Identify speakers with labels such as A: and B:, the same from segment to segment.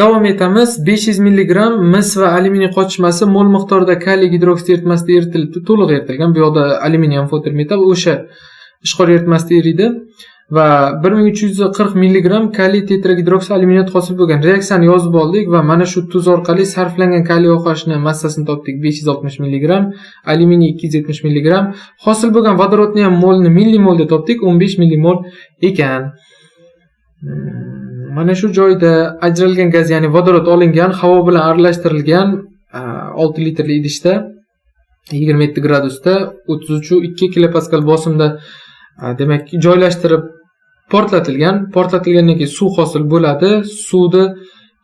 A: Davom etamiz. 500 mg mis va alyuminiy qotishmasi mol miqdorida kaliy gidroksid eritmasida eritilib, to'liq eritilgan. Bu yoqda alyuminium fotometal o'sha ishqor eritmasida eriydi va 1340 mg kaliy tetragidroksid alyuminat hosil bo'lgan. Reaksiyani yozib oldik va mana shu tuz orqali sarflangan kaliy OHni massasini topdik. 560 mg, alyuminiy 270 mg, hosil bo'lgan vodorodni ham molni millimolda topdik, 15 millimol ekan. Mana shu joyda ajralgan gaz, ya'ni vodorod olingan, havo bilan aralashtirilgan 6 litrli idishda 27 gradusda 33,2 kilopascal bosimda demak joylashtirib portlatilgan. Portlatilgandan keyin suv hosil bo'ladi. Suvni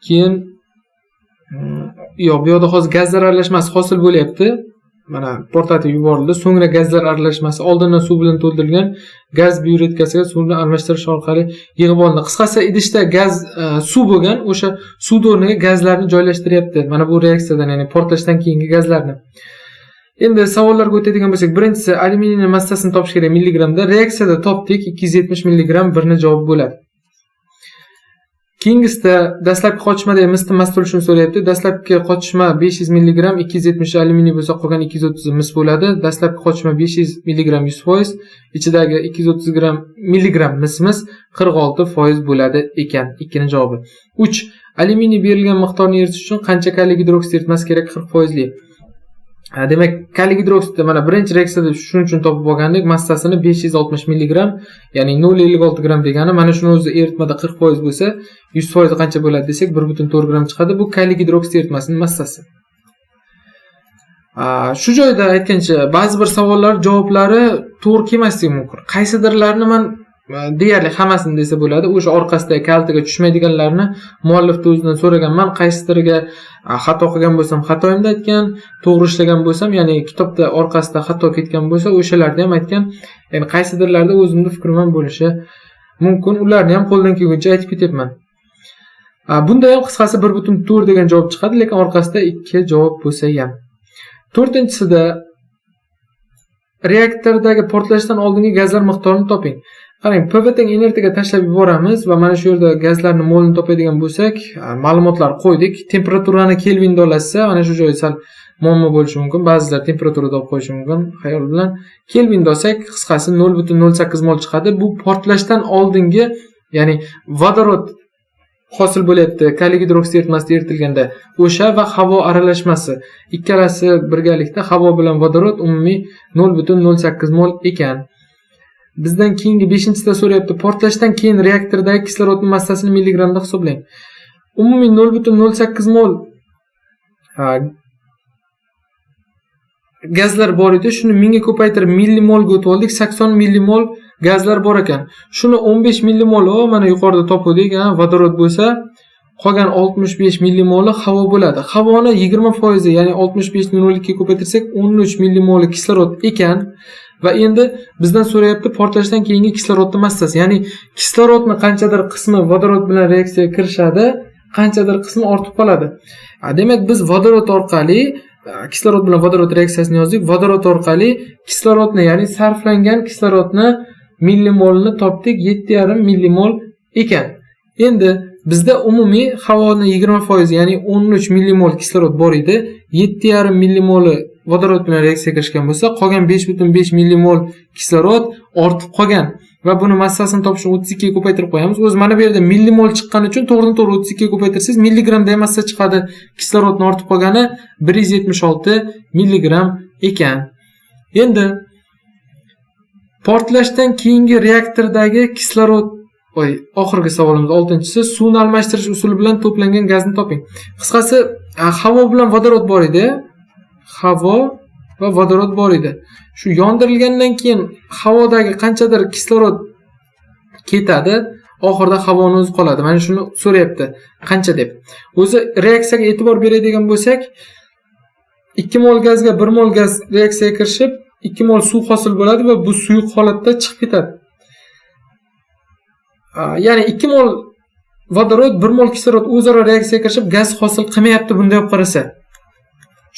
A: keyin bu yoqda hozir gazlar aralashmasi hosil bo'lyapti. Mana portlatib yuborildi. So'ngra gazlar aralashmasi oldindan suv bilan to'ldirilgan gaz byuretkasiga suvni almashtirish orqali yig'ib olindi. Qisqasi idishda gaz suv bo'lgan, o'sha suv o'rniga gazlarni joylashtiryapti. Mana bu reaksiyadan, ya'ni portlashdan keyingi gazlarni. Endi savollarga o'tadigan bo'lsak, birinchisi alyuminiyning massasini topish kerak milligramda. Reaksiyada topdik, 270 mg birni javob bo'ladi. Keyingisida dastlabki qotishmada misni mast bo'lishini so'rayapti. Dastlabki qotishma 500 mg, 270 alyuminiy bo'lsa qolgan 230 mis bo'ladi. Dastlabki qotishma 500 mg 100%, ichidagi 230 mg misimiz 46% bo'ladi ekan. Ikkining javobi. 3. Alyuminiy berilgan miqdorni eritish uchun qancha kaliy gidroksid eritmasi kerak? 40%li. Demak, kaliy gidroksidni mana birinchi reaksiyada shuning uchun topib olgandik. Massasini 560 mg, ya'ni 0,56 gram degani, mana shuni o'zi eritmada 40% bo'lsa, 100% qancha bo'ladi desak, 1,4 gram chiqadi. Bu kaliy gidroksid eritmasining massasi. Shu joyda aytgancha, ba'zi bir savollar javoblari to'g'ri kelmasligi mumkin. Qaysidirlarni men deyarli hammasini desa bo'ladi. O'sha orqasidagi kaltiga tushmaydiganlarni muallifda o'zidan so'raganman. Qaysidiriga xato qilgan bo'lsam xatoyimda aytgan, to'g'ri ishlagan bo'lsam, ya'ni kitobda orqasida xato ketgan bo'lsa, o'shalarni ham aytgan. Ya'ni qaysidirlarda o'zimning fikrim ham bo'lishi mumkin. Ularni ham qo'ldan kelguncha aytib ketyapman. Bunda ham qisqasi 1,4 degan javob chiqadi, lekin orqasida 2 javob bo'lsa ham. To'rtinchisida reaktordagi portlashdan oldingi gazlar miqdorini toping. Qarang, PVTni inertiga tashlab yuboramiz va mana shu yerda gazlarning molini topadigan bo'lsak, ma'lumotlar qo'ydik. Temperaturani kelvinda olsa, mana shu joyda sal muammo bo'lishi mumkin. Ba'zilar temperaturada olib qo'yishi mumkin. Xayol bilan kelvinda olsak, qisqasi 0,08 mol chiqadi. Bu portlashdan oldingi, ya'ni vodorod hosil bo'lyapti kaliy gidroksid eritmasida eritilganda, o'sha va havo aralashmasi ikkalasi birgalikda havo bilan vodorod umumiy 0,08 mol ekan. Bizdan keyingi 5-sida so'rayapti, portlashdan keyin reaktordagi kislorodning massasini milligramda hisoblang. Umumiy 0,08 mol gazlar bor edi. Shuni mingga ko'paytirib millimolga o'tib oldik. 80 millimol gazlar bor ekan. Shuni 15 millimol mana yuqorida topdik, vodorod bo'lsa, qolgan 65 millimoli havo bo'ladi. Havoni 20%, ya'ni 65 ni 0,2 ga ko'paytirsak 13 millimoli kislorod ekan. Va endi bizdan so'rayapti portlashdan keyingi kislorodning massasi, ya'ni kislorodning qanchadir qismi vodorod bilan reaksiyaga kirishadi, qanchadir qismi ortib qoladi. Demak, biz vodorod orqali kislorod bilan vodorod reaksiyasini yozdik. Vodorod orqali kislorodni, ya'ni sarflangan kislorodni millimolni topdik, 7,5 millimol ekan. Endi bizda umumiy havoni 20%, ya'ni 13 millimol kislorod bor edi. 7,5 millimoli vodorod bilan reaksiyaga kirishgan bo'lsa, qolgan 5,5 millimol kislorod ortib qolgan va buni massasini topishni 32 ga ko'paytirib qo'yamiz. O'zi mana bu yerda millimol chiqqani uchun to'g'ridan-to'g'ri 32 ga ko'paytirsangiz milligramda massa chiqadi. Kislorodning ortib qolgani 176 milligram ekan. Endi portlashdan keyingi reaktordagi kislorod oxirgi savolimiz 6-si, suvni almashtirish usuli bilan to'plangan gazni toping. Qisqasi, havo bilan vodorod bor edi. Havo va vodorod bor edi. Shu yondirilgandan keyin havodagi qanchadir kislorod ketadi, oxirida havoni o'zi qoladi. Mana shuni so'rayapti, qancha deb. O'zi reaksiyaga e'tibor beradigan bo'lsak, 2 mol gazga 1 mol gaz reaksiyaga kirishib, 2 mol suv hosil bo'ladi va bu suyuq holatda chiqib ketadi. Ya'ni 2 mol vodorod, 1 mol kislorod o'zaro reaksiyaga kirishib gaz hosil qilmayapti bunday olib qarasa.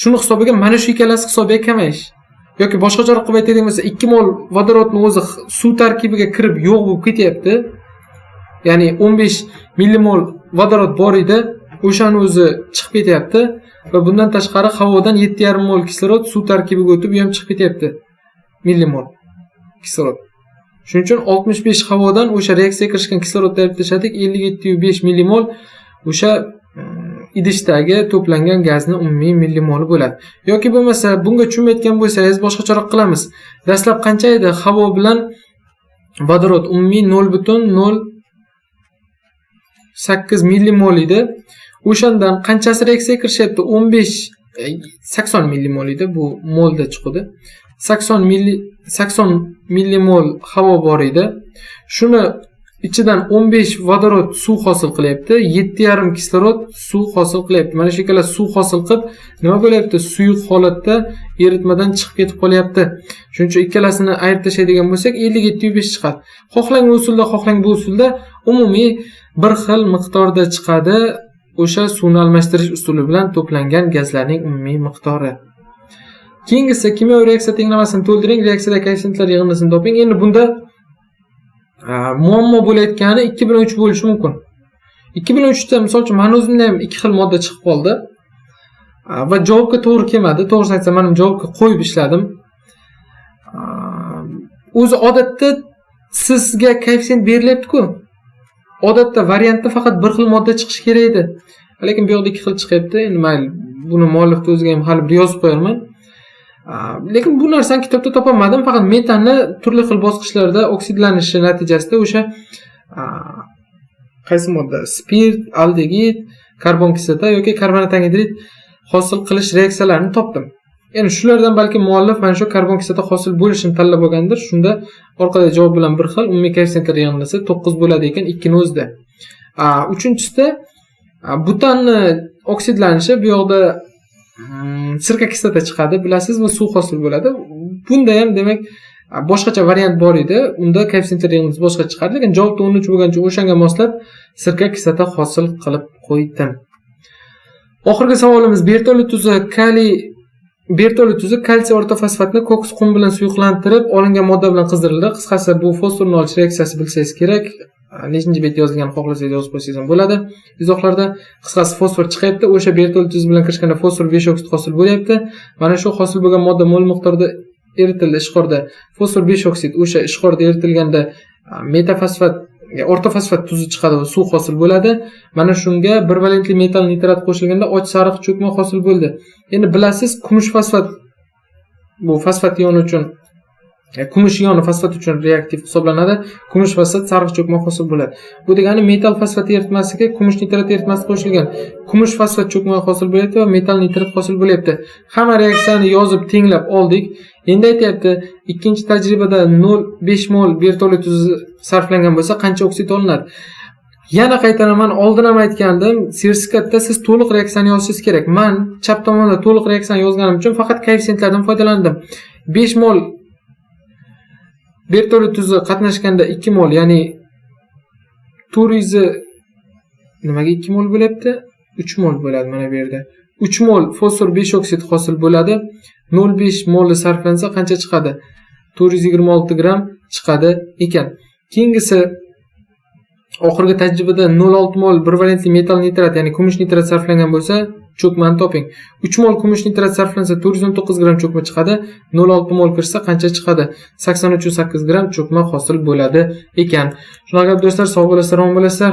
A: Shuni hisobiga mana shu ikkalasi hisobiga kamayish. Yoki boshqacharoq qilib aytadigan bo'lsa, 2 mol vodorodni o'zi suv tarkibiga kirib yo'q bo'lib ketyapti. Ya'ni 15 millimol vodorod bor edi, o'shani o'zi chiqib ketyapti va bundan tashqari havodan 7,5 mol kislorod suv tarkibiga o'tib, u ham chiqib ketyapti. Millimol kislorod. Shuning uchun 65 havodan o'sha reaksiyaga kirishgan kislorodni olib tashladik, 57,5 millimol o'sha idishdagi to'plangan gazni umumiy millimoli bo'ladi. Yoki bo'lmasa bunga tushunmayotgan bo'lsangiz boshqacharoq qilamiz. Dastlab qancha edi? Havo bilan vodorod umumiy 0,08 millimol edi. O'shandan qanchasi reaksiyaga kirishyapti? 80 millimol edi. Bu molda chiqdi. 80 millimol havo bor edi. Shuni ichidan 15 vodorod suv hosil qilyapti, 7,5 kislorod suv hosil qilyapti. Mana shu ikkala suv hosil qilib, nima bo'lyapti? Suyuq holatda eritmadan chiqib ketib qolyapti. Shuning uchun ikkalasini ayirib tashlaydigan bo'lsak, 57,5 chiqadi. Xohlang bu usulda, xohlang bu usulda umumiy bir xil miqdorda chiqadi. O'sha suvni almashtirish usuli bilan to'plangan gazlarning umumiy miqdori. Keyingisi kimyoviy reaksiya tenglamasin to'ldiring, reaksiyadagi koeffitsiyentlar yig'indisini toping. Endi bunda muammo bo'layotgani 2 bilan 3 bo'lishi mumkin. 2 bilan 3 da misol uchun men o'zimda ham 2 xil modda chiqib qoldi. Va javobga to'g'ri kelmadi. To'g'risini aytsam, men javobga qo'yib ishladim. O'zi odatda sizga koeffitsient berilyapti-ku. Odatda variantda faqat bir xil modda chiqishi kerak edi. Lekin bu yoqda 2 xil chiqyapti. Endi mayli, buni muallifni o'ziga ham hali bir yozib qo'yarman. Lekin bu narsani kitobda topolmadim. Faqat metanni turli xil bosqichlarda oksidlanishi natijasida o'sha qaysi modda? Spirt, aldegid, karbon kislota yoki karbonat angidrid hosil qilish reaksiyalarini topdim. Endi shulardan balki muallif mana shu karbon kislota hosil bo'lishini tanlab olgandir. Shunda orqada javob bilan bir xil umumiy koeffitsiyentlar yig'indisi 9 bo'ladi ekan 2 ni o'zida. Uchinchisida butanni oksidlanishi, bu yoqda sirka kislota chiqadi, bilasiz, va suv hosil bo'ladi. Bunda ham demak boshqacha variant bor edi. Unda koeffitsiyentlar yig'indisi boshqa chiqadi, lekin javobda 13 bo'lgancha o'shanga moslab sirka kislota hosil qilib qo'ydim. Oxirgi savolimiz bertolli tuzi kalsiy ortofosfatni koks qum bilan suyuqlantirib olingan modda bilan qizdirildi. Qisqasi bu fosforni olish reaksiyasi bilsangiz kerak. Nechinchi bet yozilganini xohlasangiz yozib qo'ysangiz ham bo'ladi. Izohlarda qisqasi fosfor chiqyapti. O'sha bertolli tuz bilan kirishganda fosfor 5 oksid hosil bo'lyapti. Mana shu hosil bo'lgan modda mol miqdorida eritildi ishqorda. Fosfor 5 oksid o'sha ishqorda eritilganda metafosfat, ortofosfat tuzi chiqadi va suv hosil bo'ladi. Mana shunga 1 valentli metal nitrat qo'shilganda och sariq cho'kma hosil bo'ldi. Endi bilasiz, kumush fosfat bu fosfat ioni uchun, kumush ioni fosfat uchun reaktiv hisoblanadi. Kumush fosfat sariq cho'kma hosil bo'ladi. Bu degani metal fosfat eritmasiga kumush nitrat eritmasi qo'shilgan. Kumush fosfat cho'kma hosil bo'lyapti va metal nitrat hosil bo'lyapti. Hamma reaksiyani yozib tenglab oldik. Endi aytayapti, ikkinchi tajribada 0,5 mol bertolli tuzi sarflangan bo'lsa qancha oksid olinadi? Yana qaytaraman, oldin ham aytgandim, sertifikatda siz to'liq reaksiyani yozishingiz kerak. Men chap tomonda to'liq reaksiyani yozganim uchun faqat koeffitsiyentlardan foydalandim. 5 mol bertolli tuzi qatnashganda 2 mol, ya'ni turizi nimaga 2 mol bo'lyapti? 3 mol bo'ladi mana bu yerda. 3 mol fosfor 5 oksid hosil bo'ladi. 0,5 mol sarflansa qancha chiqadi? 426 gram chiqadi ekan. Keyingisi oxirgi tajribada 0,6 mol 1 valentli metal nitrat, ya'ni kumush nitrat sarflangan bo'lsa, cho'kmani toping. 3 mol kumush nitrat sarflansa 419 gram cho'kma chiqadi. 0,6 mol kirsa qancha chiqadi? 83,8 gram cho'kma hosil bo'ladi ekan. Shunaqa do'stlar, sog' bo'lasizlar, omon bo'lasizlar.